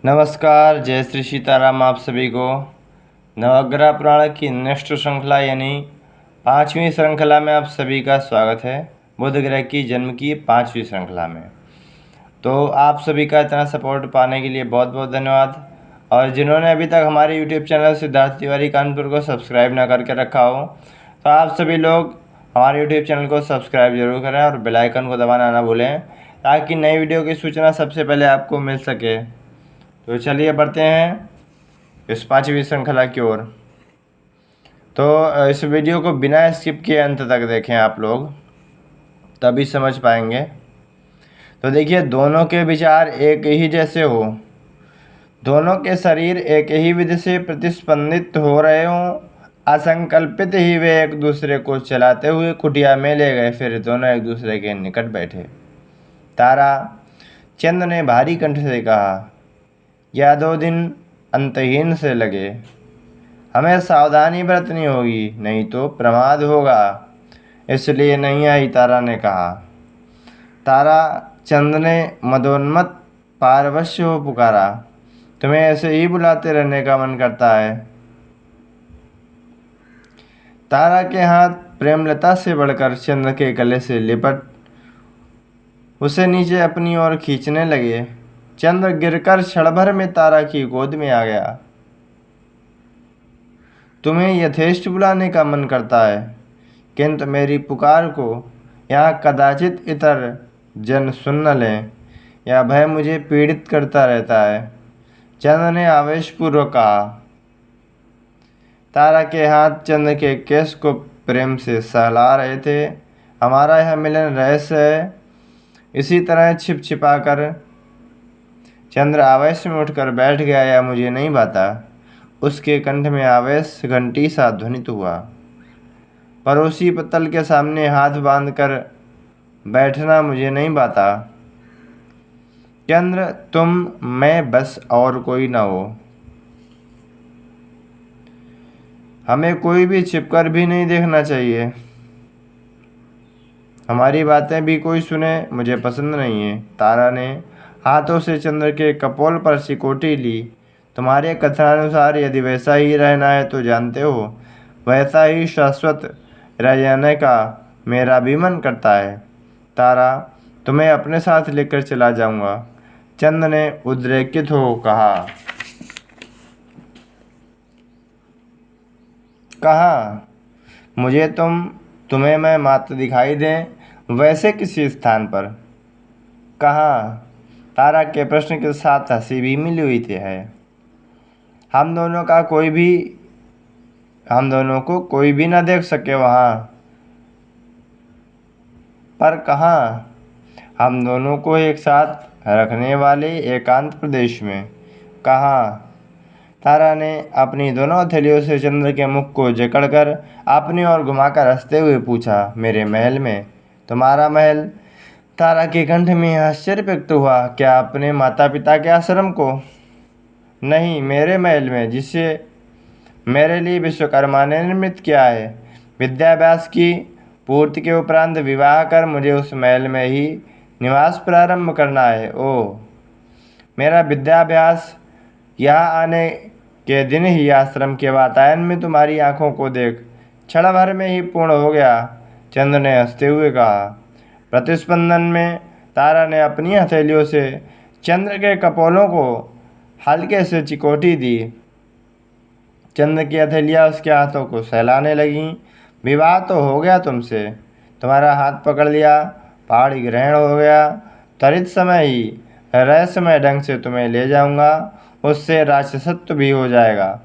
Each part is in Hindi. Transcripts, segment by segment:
नमस्कार, जय श्री सीताराम आप सभी को। नवग्रह पुराण की नेक्स्ट श्रृंखला यानी 5वीं श्रृंखला में आप सभी का स्वागत है। बुध ग्रह की जन्म की 5वीं श्रृंखला में। तो आप सभी का इतना सपोर्ट पाने के लिए बहुत बहुत धन्यवाद। और जिन्होंने अभी तक हमारे यूट्यूब चैनल सिद्धार्थ तिवारी कानपुर को सब्सक्राइब ना करके रखा हो, तो आप सभी लोग हमारे यूट्यूब चैनल को सब्सक्राइब जरूर करें और बेल आइकन को दबाना ना भूलें, ताकि नई वीडियो की सूचना सबसे पहले आपको मिल सके। तो चलिए बढ़ते हैं इस 5वीं श्रृंखला की ओर। तो इस वीडियो को बिना स्किप किए अंत तक देखें आप लोग, तभी समझ पाएंगे। तो देखिए, दोनों के विचार एक ही जैसे हो, दोनों के शरीर एक ही विधि से प्रतिस्पंदित हो रहे हों, असंकल्पित ही वे एक दूसरे को चलाते हुए कुटिया में ले गए। फिर दोनों एक दूसरे के निकट बैठे। तारा चंद ने भारी कंठ से कहा, यह 2 दिन अंतहीन से लगे, हमें सावधानी बरतनी होगी, नहीं तो प्रमाद होगा, इसलिए नहीं आई। तारा ने कहा। तारा चंद ने मदोन्मत्त पारवश्य हो पुकारा, तुम्हें ऐसे ही बुलाते रहने का मन करता है। तारा के हाथ प्रेमलता से बढ़कर चंद्र के गले से लिपट उसे नीचे अपनी ओर खींचने लगे। चंद्र गिरकर क्षण भर में तारा की गोद में आ गया। तुम्हें यथेष्ट बुलाने का मन करता है, किंतु मेरी पुकार को यहाँ कदाचित इतर जन सुन न लें, यह भय मुझे पीड़ित करता रहता है। चंद्र ने आवेशपूर्वक कहा। तारा के हाथ चंद्र के केश को प्रेम से सहला रहे थे। हमारा यह मिलन रहस्य है, इसी तरह छिप छिपा कर। चंद्र आवेश में उठकर बैठ गया, या मुझे नहीं भाता। उसके कंठ में आवेश घंटी सा ध्वनित हुआ। पड़ोसी पत्तल के सामने हाथ बांधकर बैठना मुझे नहीं भाता। चंद्र तुम, मैं, बस और कोई ना हो। हमें कोई भी छिपकर भी नहीं देखना चाहिए। हमारी बातें भी कोई सुने, मुझे पसंद नहीं है। तारा ने हाथों से चंद्र के कपोल पर सिकोटी ली। तुम्हारे कथनानुसार यदि वैसा ही रहना है तो जानते हो, वैसा ही शाश्वत रह जाने का मेरा भी मन करता है। तारा, तुम्हें अपने साथ लेकर चला जाऊंगा, चंद्र ने उद्रेकित हो कहा। मुझे तुम्हें मैं मात्र दिखाई दें, वैसे किसी स्थान पर। कहाँ? तारा के प्रश्न के साथ हंसी भी मिली हुई थी है। हम दोनों को कोई भी ना देख सके वहाँ। पर कहाँ? हम दोनों को एक साथ रखने वाले एकांत प्रदेश में। कहाँ? तारा ने अपनी दोनों हथेलियों से चंद्र के मुख को जकड़कर अपनी ओर घुमाकर हंसते हुए पूछा, मेरे महल में। तुम्हारा महल? तारा के कंठ में आश्चर्य व्यक्त हुआ। क्या अपने माता पिता के आश्रम को? नहीं, मेरे महल में, जिसे मेरे लिए विश्वकर्मा ने निर्मित किया है। विद्याभ्यास की पूर्ति के उपरांत विवाह कर मुझे उस महल में ही निवास प्रारंभ करना है। ओह, मेरा विद्याभ्यास यहाँ आने के दिन ही आश्रम के वातायन में तुम्हारी आंखों को देख क्षण भर में ही पूर्ण हो गया, चंद्र ने हंसते हुए कहा। प्रतिस्पंदन में तारा ने अपनी हथेलियों से चंद्र के कपोलों को हल्के से चिकोटी दी। चंद्र की हथेलियाँ उसके हाथों को सहलाने लगीं। विवाह तो हो गया तुमसे, तुम्हारा हाथ पकड़ लिया, पहाड़ी ग्रहण हो गया। त्वरित समय ही रहस्यमय ढंग से तुम्हें ले जाऊंगा, उससे राक्षसत्व भी हो जाएगा।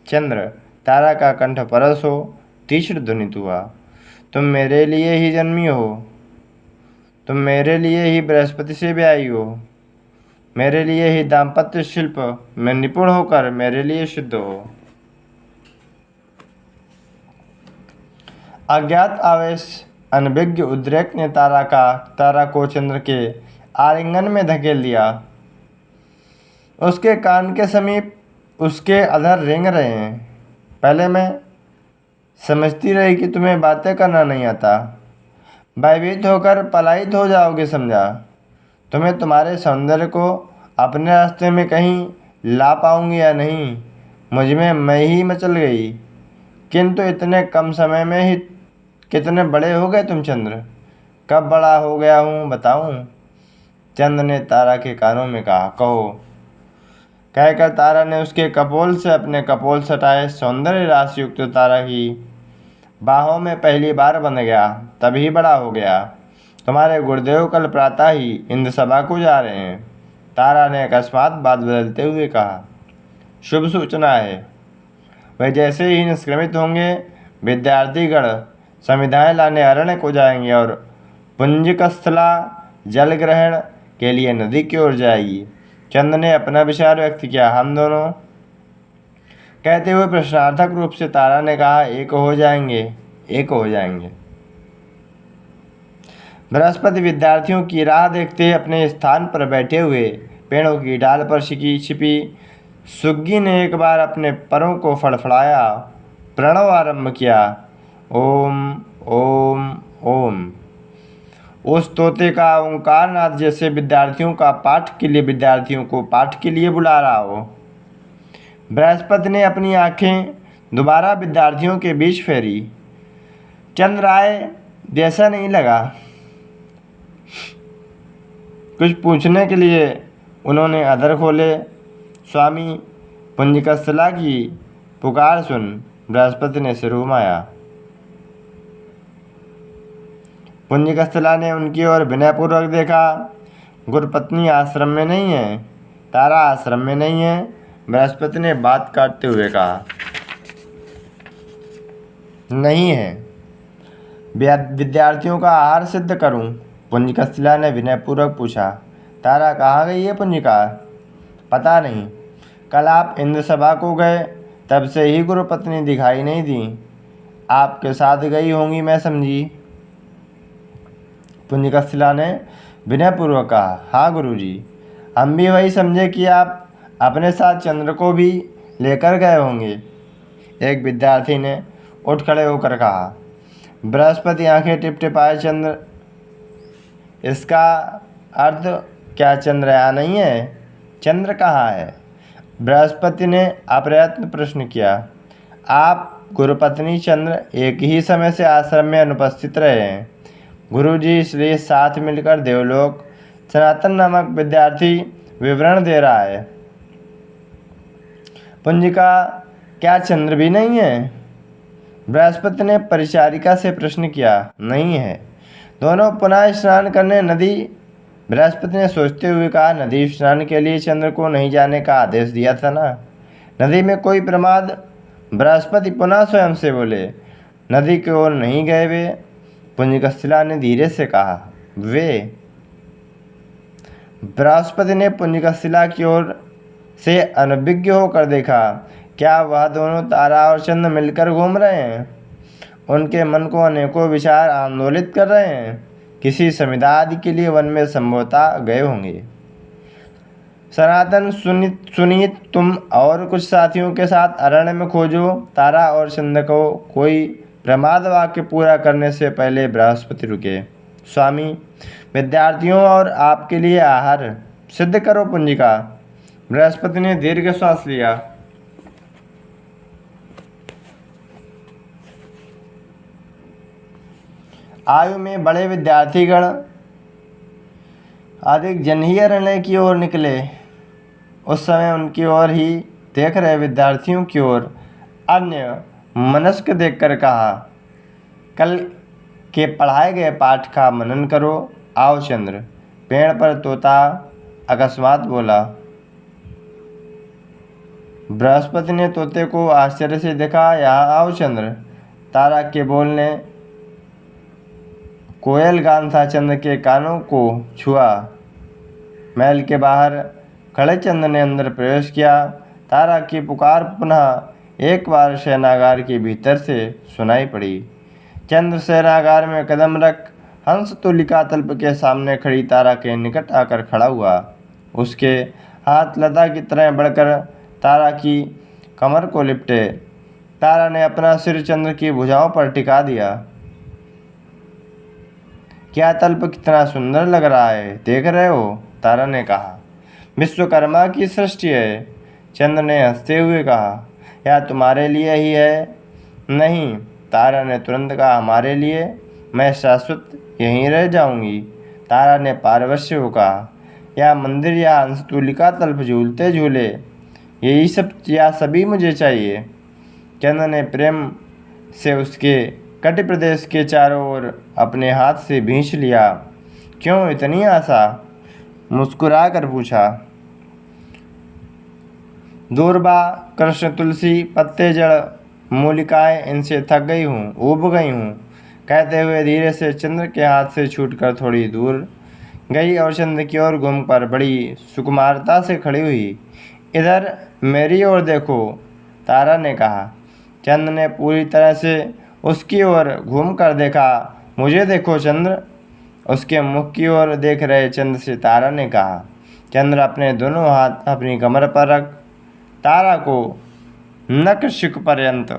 चंद्र, तारा का कंठ परस हो तीक्ष्ण ध्वनित हुआ। तुम मेरे लिए ही जन्मी हो, तुम मेरे लिए ही बृहस्पति से ब्याही हो, मेरे लिए ही दाम्पत्य शिल्प में निपुण होकर मेरे लिए शुद्ध हो। अज्ञात आवेश अनभिज्ञ उद्रेक ने तारा को चंद्र के आलिंगन में धकेल दिया। उसके कान के समीप उसके अधर रेंग रहे हैं। पहले मैं समझती रही कि तुम्हें बातें करना नहीं आता, भयभीत होकर पलायित हो जाओगे समझा। तुम्हें तुम्हारे सौंदर्य को अपने रास्ते में कहीं ला पाऊंगी या नहीं, मुझ में मैं ही मचल गई। किंतु इतने कम समय में ही कितने बड़े हो गए तुम चंद्र। कब बड़ा हो गया हूँ बताऊँ? चंद्र ने तारा के कानों में कहा, कहो। कहकर तारा ने उसके कपोल से अपने कपोल सटाए। सौंदर्य राशि युक्त तारा की बाहों में पहली बार बंध गया, तभी बड़ा हो गया। तुम्हारे गुरुदेव कल प्रातः ही इंद्र सभा को जा रहे हैं। तारा ने अकस्मात बात बदलते हुए कहा, शुभ सूचना है। वह जैसे ही निष्क्रमित होंगे, विद्यार्थीगण संविधाएं लाने अरण्य को जाएंगे और पुंजकस्थला जल ग्रहण के लिए नदी की ओर जाएगी। चंद्र ने अपना विचार व्यक्त किया। हम दोनों, कहते हुए प्रश्नार्थक रूप से तारा ने कहा, एक हो जाएंगे, एक हो जाएंगे। बृहस्पति विद्यार्थियों की राह देखते अपने स्थान पर बैठे हुए पेड़ों की डाल पर छिपी सुग्गी ने एक बार अपने परों को फड़फड़ाया, प्रणव आरंभ किया। ओम ओम ओम। उस तोते का ओंकार नाद जैसे विद्यार्थियों को पाठ के लिए बुला रहा हो। बृहस्पति ने अपनी आंखें दोबारा विद्यार्थियों के बीच फेरी। चंद्र आए जैसा नहीं लगा। कुछ पूछने के लिए उन्होंने अधर खोले। स्वामी पुंजकस्थला की पुकार सुन बृहस्पति ने सिर घुमाया। पुंजकस्थला ने उनकी ओर विनयपूर्वक देखा। गुरुपत्नी आश्रम में नहीं है, तारा आश्रम में नहीं है। बृहस्पति ने बात काटते हुए कहा, नहीं है। विद्यार्थियों का आहार सिद्ध करूं? पुंजकस्थला ने विनयपूर्वक पूछा। तारा, कहाँ गई है पुंजिका? पता नहीं, कल आप इंद्र सभा को गए तब से ही गुरुपत्नी दिखाई नहीं दी। आपके साथ गई होंगी मैं समझी। पुंजकस्थला ने विनयपूर्वक कहा, हाँ गुरुजी, हम भी वही समझे कि आप अपने साथ चंद्र को भी लेकर गए होंगे। एक विद्यार्थी ने उठ खड़े होकर कहा। बृहस्पति आंखें टिपटिपाए, चंद्र, इसका अर्थ क्या चंद्र यहाँ नहीं है? चंद्र कहाँ है? बृहस्पति ने अप्रयत्न प्रश्न किया। आप गुरुपत्नी चंद्र एक ही समय से आश्रम में अनुपस्थित रहे हैं गुरुजी, इसलिए साथ मिलकर देवलोक सनातन नामक विद्यार्थी विवरण दे रहा है। पुंजिका, क्या चंद्र भी नहीं है? बृहस्पति ने परिचारिका से प्रश्न किया। नहीं है। दोनों पुनः स्नान करने नदी। बृहस्पति ने सोचते हुए कहा, नदी स्नान के लिए चंद्र को नहीं जाने का आदेश दिया था ना। नदी में कोई प्रमाद? बृहस्पति पुनः स्वयं से बोले। नदी की ओर नहीं गए वे। पुंजकस्थला ने धीरे से कहा, वे। बृहस्पति ने पुंजकस्थला की ओर से अनभिज्ञ होकर देखा। क्या वह दोनों तारा और चंद्र मिलकर घूम रहे हैं? उनके मन को अनेकों विचार आंदोलित कर रहे हैं। किसी संविदा आदि के लिए वन में संभवतः गए होंगे। सनातन, सुनीत, तुम और कुछ साथियों के साथ अरण्य में खोजो तारा और चंद्र को। कोई प्रमाद वाक्य पूरा करने से पहले बृहस्पति रुके। स्वामी, विद्यार्थियों और आपके लिए आहार सिद्ध करो पुंजिका। बृहस्पति ने दीर्घ श्वास लिया। आयु में बड़े विद्यार्थीगण अधिक जनहीय अरण्य की ओर निकले। उस समय उनकी ओर ही देख रहे विद्यार्थियों की ओर अन्य मनस्क देखकर कहा, कल के पढ़ाए गए पाठ का मनन करो। आओ चंद्र। पेड़ पर तोता अकस्मात बोला। बृहस्पति ने तोते को आश्चर्य से देखा। यहाँ आओ चंद्र। तारा के बोलने कोयल गान था। चंद्र के कानों को छुआ। महल के बाहर खड़े चंद्र ने अंदर प्रवेश किया। तारा की पुकार पुनः एक बार शयनागार के भीतर से सुनाई पड़ी। चंद्र शयनागार में कदम रख हंस तुलिका तल्प के सामने खड़ी तारा के निकट आकर खड़ा हुआ। उसके हाथ लता की तरह बढ़कर तारा की कमर को लिपटे। तारा ने अपना सिर चंद्र की भुजाओं पर टिका दिया। क्या तल्प कितना सुंदर लग रहा है, देख रहे हो? तारा ने कहा। विश्वकर्मा की सृष्टि है। चंद्र ने हंसते हुए कहा, यह तुम्हारे लिए ही है? नहीं, तारा ने तुरंत कहा, हमारे लिए। मैं शाश्वत यहीं रह जाऊंगी। तारा ने पारवश्य हो कहा, यह मंदिर या हंसतूलिका तल्प झूलते झूले यही सब या सभी मुझे चाहिए। चंद्र ने प्रेम से उसके कटि प्रदेश के चारों ओर अपने हाथ से भींच लिया। क्यों इतनी आशा? मुस्कुरा कर पूछा। दूर्वा, कृष्ण, तुलसी, पत्ते, जड़, मूलिकाएं, इनसे थक गई हूँ, ऊब गई हूँ, कहते हुए धीरे से चंद्र के हाथ से छूटकर थोड़ी दूर गई और चंद्र की ओर घूमकर बड़ी सुकुमारता से खड़ी हुई। इधर मेरी ओर देखो, तारा ने कहा। चंद्र ने पूरी तरह से उसकी ओर घूमकर देखा। मुझे देखो चंद्र, उसके मुख की ओर देख रहे चंद्र से तारा ने कहा। चंद्र अपने दोनों हाथ अपनी कमर पर रख तारा को नक शिक पर्यंत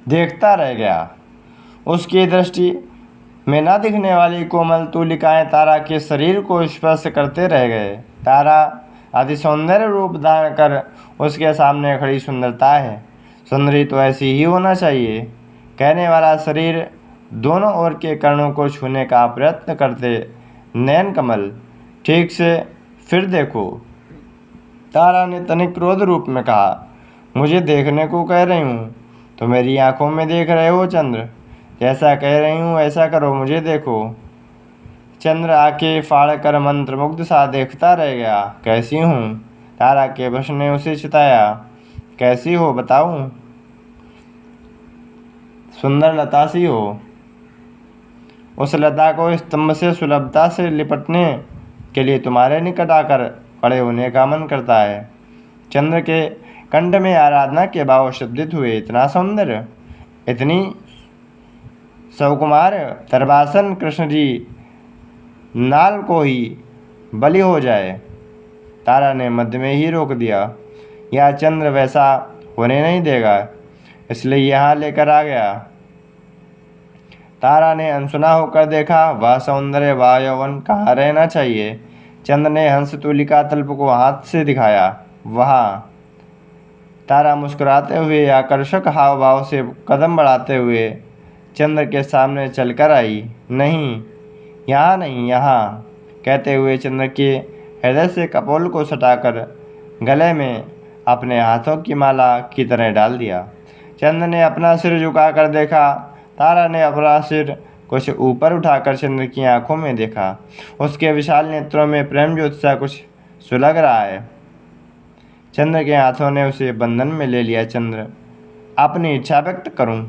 देखता रह गया। उसकी दृष्टि में न दिखने वाली कोमल तूलिकाएं तारा के शरीर को स्पर्श करते रह गए। तारा अति सौंदर्य रूप धारण कर उसके सामने खड़ी सुंदरता है। सुंदरी तो ऐसी ही होना चाहिए, कहने वाला शरीर दोनों ओर के कर्णों को छूने का प्रयत्न करते नयन कमल, ठीक से फिर देखो, तारा ने तनिक क्रोध रूप में कहा। मुझे देखने को कह रही हूँ तो मेरी आंखों में देख रहे हो चंद्र। जैसा कह रही हूँ ऐसा करो, मुझे देखो। चंद्र आंखें फाड़ कर मंत्रमुग्ध सा देखता रह गया। कैसी हूँ? तारा के प्रश्न ने उसे चिताया। कैसी हो बताऊँ? सुंदर लता सी हो। उस लता को स्तंभ से सुलभता से लिपटने के लिए तुम्हारे निकट आकर खड़े होने का मन करता है। चंद्र के कंठ में आराधना के भाव शब्दित हुए। इतना सौंदर्य, इतनी सौकुमार तरबासन, कृष्ण जी नाल को ही बलि हो जाए। तारा ने मध्य में ही रोक दिया। यह चंद्र वैसा होने नहीं देगा, इसलिए यहाँ लेकर आ गया। तारा ने अनसुना होकर देखा। वह सौंदर्य, वह यौवन कहाँ रहना चाहिए? चंद्र ने हंस तुलिका तल्प को हाथ से दिखाया। वहाँ। तारा मुस्कुराते हुए आकर्षक हाव भाव से कदम बढ़ाते हुए चंद्र के सामने चलकर आई। नहीं, यहाँ नहीं, यहाँ, कहते हुए चंद्र के हृदय से कपोल को सटाकर गले में अपने हाथों की माला की तरह डाल दिया। चंद्र ने अपना सिर झुकाकर देखा। तारा ने अपना सिर कुछ ऊपर उठाकर चंद्र की आंखों में देखा। उसके विशाल नेत्रों में प्रेम ज्योतिषा कुछ सुलग रहा है। चंद्र के हाथों ने उसे बंधन में ले लिया। चंद्र, अपनी इच्छा व्यक्त करूं?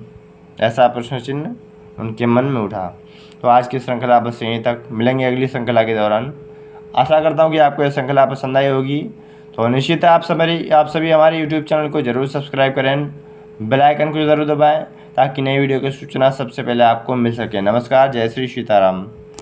ऐसा प्रश्न चिन्ह उनके मन में उठा। तो आज की श्रृंखला बस यहीं तक। मिलेंगे अगली श्रृंखला के दौरान। आशा करता हूं कि आपको यह श्रृंखला पसंद आई होगी। तो निश्चित है आप सभी हमारे यूट्यूब चैनल को जरूर सब्सक्राइब करें, बेल आइकन को जरूर दबाएं ताकि नई वीडियो की सूचना सबसे पहले आपको मिल सके। नमस्कार, जय श्री सीताराम।